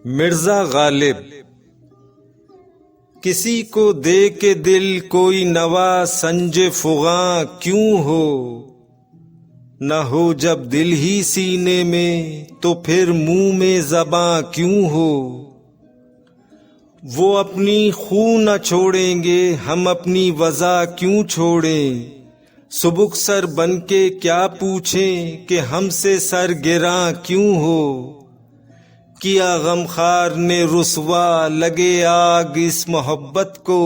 मिर्जा गालिब। किसी को दे के दिल कोई नवा संजे फुगा क्यों हो, न हो जब दिल ही सीने में तो फिर मुंह में ज़बां क्यों हो। वो अपनी खून न छोड़ेंगे, हम अपनी वज़ा क्यों छोड़ें। सुबुक सर बन के क्या पूछें कि हमसे सर गिरा क्यों हो। किया गमखार ने रुसवा लगे आग इस मोहब्बत को,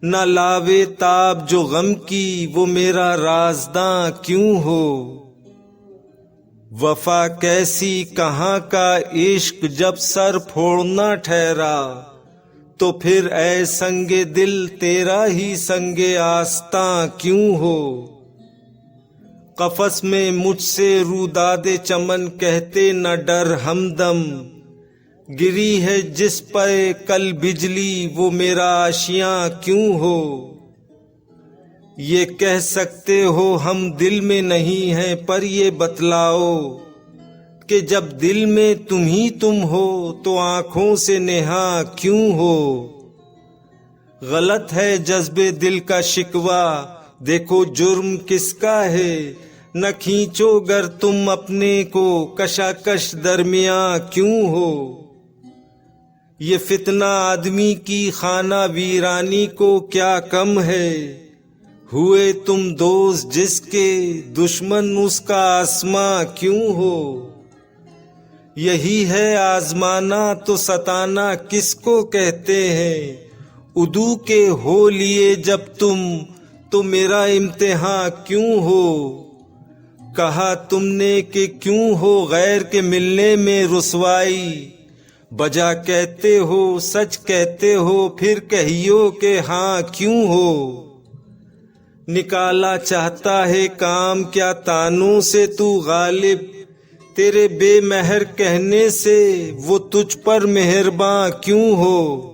न लावे ताब जो गम की वो मेरा राज़दां क्यों हो। वफा कैसी कहाँ का इश्क जब सर फोड़ना ठहरा, तो फिर ऐ संगे दिल तेरा ही संगे आस्तां क्यों हो। कफस में मुझसे रूदादे चमन कहते न डर हमदम, गिरी है जिस पर कल बिजली वो मेरा आशियां क्यों हो। ये कह सकते हो हम दिल में नहीं हैं, पर ये बतलाओ कि जब दिल में तुम ही तुम हो तो आंखों से नेहा क्यों हो। गलत है जज्बे दिल का शिकवा, देखो जुर्म किसका है। न खींचो गर तुम अपने को कशाकश दरमियां क्यों हो। ये फितना आदमी की खाना वीरानी को क्या कम है। हुए तुम दोस्त जिसके दुश्मन उसका आसमां क्यों हो। यही है आजमाना तो सताना किसको कहते हैं। उदू के हो लिए जब तुम तो मेरा इम्तिहान क्यों हो। कहा तुमने कि क्यों हो गैर के मिलने में रुसवाई, बजा कहते हो सच कहते हो फिर कहियो के हाँ क्यों हो। निकाला चाहता है काम क्या तानों से तू गालिब, तेरे बेमहर कहने से वो तुझ पर मेहरबान क्यों हो।